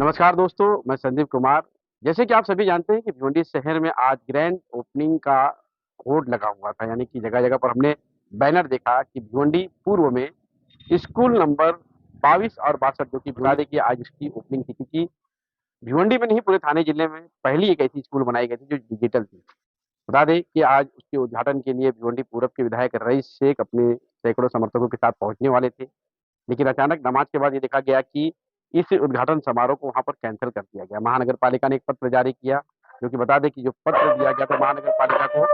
नमस्कार दोस्तों, मैं संदीप कुमार। जैसे कि आप सभी जानते हैं कि भिवंडी शहर में आज ग्रैंड ओपनिंग का बोर्ड लगा हुआ था, यानी कि जगह-जगह पर हमने बैनर देखा कि भिवंडी पूर्व में स्कूल नंबर 22 और 62 जो कि बता दें कि आज इसकी ओपनिंग थी, क्योंकि भिवंडी में नहीं पूरे थाने जिले में पहली एक ऐसी स्कूल बनाई गई थी जो डिजिटल थी। बता दें कि आज उसके उद्घाटन के लिए भिवंडी पूरब के विधायक रईस शेख अपने सैकड़ों समर्थकों के साथ पहुँचने वाले थे। लेकिन अचानक नमाज के बाद ये देखा गया कि इस उद्घाटन समारोह को वहाँ पर कैंसल कर दिया गया। महानगर पालिका ने एक पत्र जारी किया, जो कि बता दें कि जो पत्र दिया गया था महानगर पालिका को,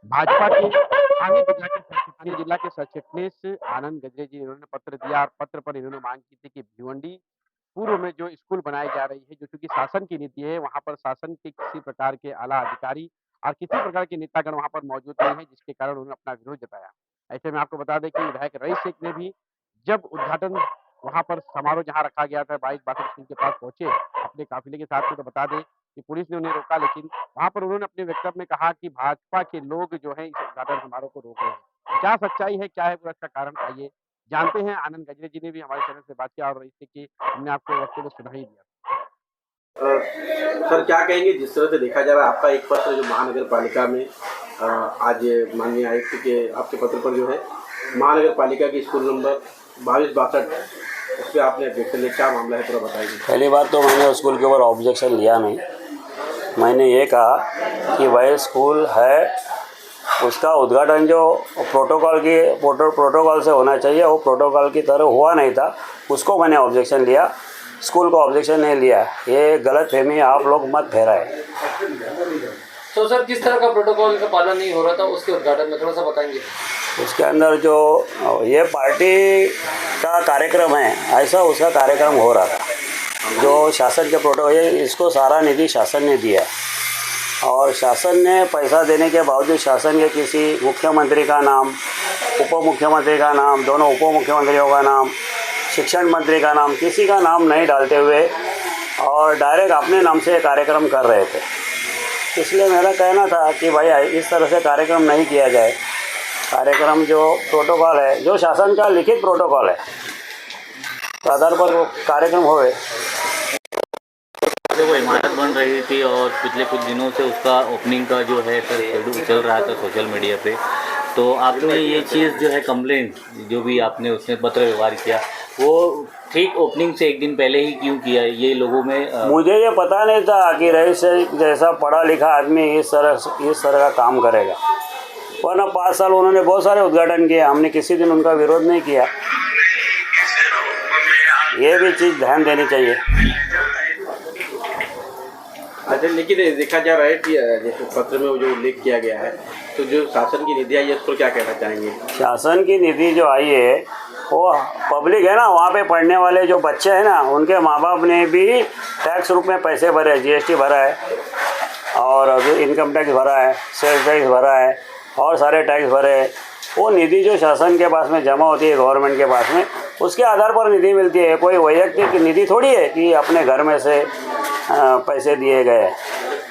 भाजपा के थाने जिला के सचिटनीस आनंद गजरे जी इन्होंने पत्र दिया और पत्र पर इन्होंने मांग की थी कि भिवंडी पूर्व में जो स्कूल बनाई जा रही है, जो चूँकि शासन की नीति है, वहाँ पर शासन के किसी प्रकार के आला अधिकारी और किसी प्रकार के नेतागण वहाँ पर मौजूद नहीं है, जिसके कारण उन्होंने अपना विरोध जताया। ऐसे में आपको बता दें कि विधायक रईस शेख ने भी जब उद्घाटन वहाँ पर समारोह जहाँ रखा गया था, बाइक बासठ स्कूल के पास पहुँचे अपने काफ़िले के साथ में, तो बता दें कि पुलिस ने उन्हें रोका, लेकिन वहाँ पर उन्होंने अपने वक्तव्य में कहा कि भाजपा के लोग जो हैं इस उद्घाटन समारोह को रोक रहे हैं। क्या सच्चाई है, क्या है पूरा इसका कारण, आइए जानते हैं। आनंद गजरे जी ने भी हमारे चैनल से बात किया और इससे कि हमने आपको वक्तव्य सुना ही दिया। सर क्या कहेंगे, जिस तरह से देखा जा रहा है आपका एक पत्र जो महानगर पालिका में आज माननीय आयुक्त के आपके पत्र पर जो है महानगर पालिका की स्कूल नंबर 22-62 उस पर आपने ऑब्जेक्शन लिया, क्या मामला है पूरा बताइए। पहली बात तो मैंने स्कूल के ऊपर ऑब्जेक्शन लिया नहीं। मैंने ये कहा कि वह स्कूल है, उसका उद्घाटन जो प्रोटोकॉल से होना चाहिए वो प्रोटोकॉल की तरह हुआ नहीं था, उसको मैंने ऑब्जेक्शन लिया। स्कूल को ऑब्जेक्शन नहीं लिया। ये गलत फहमी आप लोग मत फैलाएं। तो सर किस तरह का प्रोटोकॉल का पालन नहीं हो रहा था उसके उद्घाटन में, थोड़ा सा बताएंगे। उसके अंदर जो ये पार्टी का कार्यक्रम है, ऐसा उसका कार्यक्रम हो रहा था। जो शासन के प्रोटोकॉल, इसको सारा निधि शासन ने दिया और शासन ने पैसा देने के बावजूद शासन के किसी मुख्यमंत्री का नाम, उप मुख्यमंत्री का नाम, दोनों उप मुख्यमंत्रियों का नाम, शिक्षण मंत्री का नाम, किसी का नाम नहीं डालते हुए और डायरेक्ट अपने नाम से कार्यक्रम कर रहे थे। इसलिए मेरा कहना था कि भाई इस तरह से कार्यक्रम नहीं किया जाए। कार्यक्रम जो प्रोटोकॉल है, जो शासन का लिखित प्रोटोकॉल है, तो आधार पर वो कार्यक्रम होए। वो इमारत बन रही थी और पिछले कुछ दिनों से उसका ओपनिंग का जो है सर शेड्यूल चल रहा था सोशल मीडिया पे, तो आपने ये चीज़ जो है कंप्लेंट जो भी आपने उसमें पत्र व्यवहार किया, वो ठीक ओपनिंग से एक दिन पहले ही क्यों किया? ये लोगों में मुझे ये पता नहीं था कि रईस जैसा पढ़ा लिखा आदमी इस तरह का काम करेगा। वरना 5 साल उन्होंने बहुत सारे उद्घाटन किए, हमने किसी दिन उनका विरोध नहीं किया। ये भी चीज़ ध्यान देनी चाहिए। अच्छा, लेकिन देखा जा रहा है कि जैसे पत्र में जो उल्लेख किया गया है, तो जो शासन की निधि आई है उस पर क्या कहना चाहेंगे। शासन की निधि जो आई है वो पब्लिक है ना, वहाँ पे पढ़ने वाले जो बच्चे हैं ना, उनके माँ बाप ने भी टैक्स रूप में पैसे भरे, जीएसटी भरा है और इनकम टैक्स भरा है, सेल्स टैक्स भरा है और सारे टैक्स भरे हैं। वो निधि जो शासन के पास में जमा होती है, गवर्नमेंट के पास में, उसके आधार पर निधि मिलती है। कोई वैयक्तिक निधि थोड़ी है कि अपने घर में से पैसे दिए गए।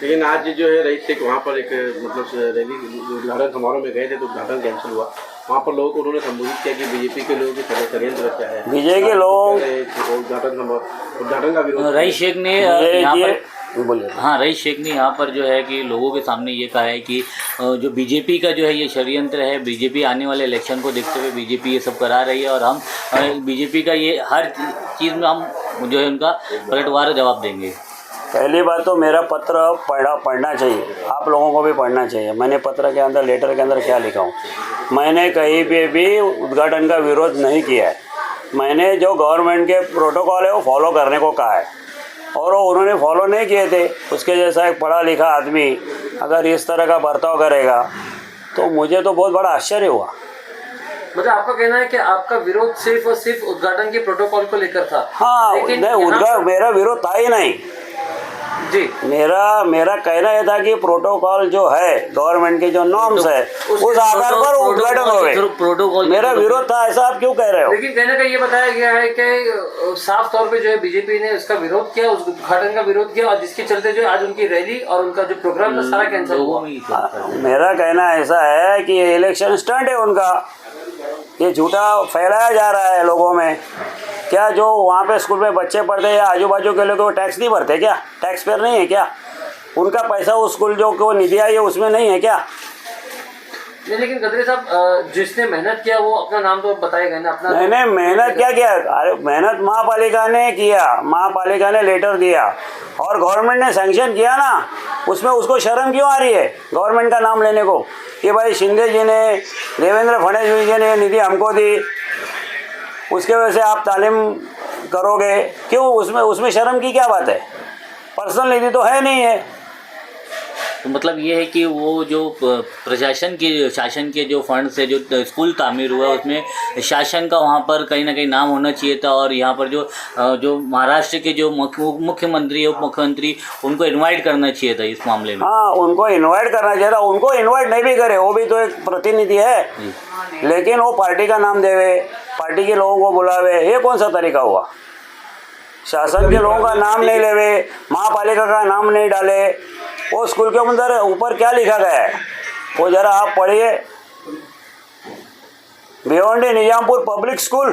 लेकिन आज जो है रईस शेख वहाँ पर एक मतलब रैली उद्घाटन समारोह में गए थे, तो उद्घाटन कैंसिल हुआ। वहाँ पर लोगों को उन्होंने संबोधित किया कि बीजेपी के लोगों की षड्यंत्र क्या है, बीजेपी के लोग उद्घाटन का विरोध। रईस शेख ने यहाँ पर बोलिए। हाँ, रईस शेख ने यहाँ पर जो है कि लोगों के सामने ये कहा है कि जो बीजेपी का जो है ये षड्यंत्र है, बीजेपी आने वाले इलेक्शन को देखते हुए बीजेपी ये सब करा रही है और हम बीजेपी का ये हर चीज़ में हम जो है उनका पलटवार जवाब देंगे। पहली बात तो मेरा पत्र पढ़ना चाहिए, आप लोगों को भी पढ़ना चाहिए। मैंने पत्र के अंदर, लेटर के अंदर क्या लिखा हूँ। मैंने कहीं पे भी उद्घाटन का विरोध नहीं किया है। मैंने जो गवर्नमेंट के प्रोटोकॉल है वो फॉलो करने को कहा है और वो उन्होंने फॉलो नहीं किए थे। उसके जैसा एक पढ़ा लिखा आदमी अगर इस तरह का बर्ताव करेगा तो मुझे तो बहुत बड़ा आश्चर्य हुआ। मतलब आपका कहना है कि आपका विरोध सिर्फ और सिर्फ उद्घाटन के प्रोटोकॉल को लेकर था? हाँ, नहीं, मेरा विरोध था ही नहीं जी। मेरा कहना यह था कि प्रोटोकॉल जो है, गवर्नमेंट के जो नॉर्म्स है, उस आधार पर उद्घाटन हो गए। मेरा विरोध था, ऐसा आप क्यों कह रहे हो? लेकिन कहने का ये बताया गया है कि साफ तौर पे जो है बीजेपी ने उसका विरोध किया, उस उद्घाटन का विरोध किया और जिसके चलते जो आज उनकी रैली और उनका जो प्रोग्राम था सारा कैंसिल हुआ। मेरा कहना ऐसा है कि ये इलेक्शन स्टंट है उनका, ये झूठा फैलाया जा रहा है लोगों में। क्या जो वहाँ पे स्कूल में बच्चे पढ़ते हैं या आजू बाजू के लोग वो टैक्स नहीं भरते क्या? टैक्स पेयर नहीं है क्या? उनका पैसा उस स्कूल जो को निधि आई है उसमें नहीं है क्या? नहीं, लेकिन गदरे साहब जिसने मेहनत किया वो अपना नाम तो बताएगा ना अपना। नहीं मेहनत क्या किया? अरे मेहनत महापालिका ने किया, महापालिका ने लेटर दिया और गवर्नमेंट ने सैंक्शन किया ना, उसमें उसको शर्म क्यों आ रही है गवर्नमेंट का नाम लेने को कि भाई शिंदे जी ने, देवेंद्र फडणवीस जी ने निधि हमको दी, उसके वजह से आप तालीम करोगे? क्यों उसमें शर्म की क्या बात है? पर्सनल निधि तो है नहीं है। तो मतलब ये है कि वो जो शासन के जो फंड से जो स्कूल तामीर हुआ उसमें शासन का वहाँ पर कहीं ना कहीं नाम होना चाहिए था, और यहाँ पर जो महाराष्ट्र के जो मुख्यमंत्री उप मुख्यमंत्री उनको इनवाइट करना चाहिए था इस मामले में। हाँ, उनको इनवाइट करना चाहिए था। उनको इनवाइट नहीं भी करे, वो भी तो एक प्रतिनिधि है, लेकिन वो पार्टी का नाम देवे, पार्टी के लोगों को बुलावे, ये कौन सा तरीका हुआ? शासन के लोगों का नाम नहीं लेवे, महापालिका का नाम नहीं डाले, वो स्कूल के अंदर ऊपर क्या लिखा गया है वो जरा आप पढ़िए। भिवंडी निजामपुर पब्लिक स्कूल,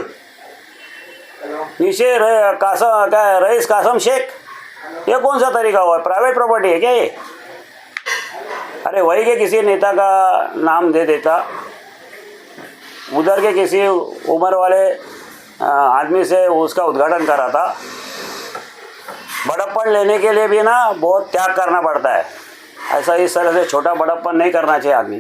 नीचे रईस कासम शेख, ये कौन सा तरीका हुआ? प्राइवेट प्रॉपर्टी है क्या ये? अरे वही के किसी नेता का नाम दे देता, उधर के किसी उम्र वाले आदमी से उसका उद्घाटन करा था। बड़प्पन लेने के लिए भी ना बहुत त्याग करना पड़ता है, ऐसा इस तरह से छोटा बड़प्पन नहीं करना चाहिए आदमी।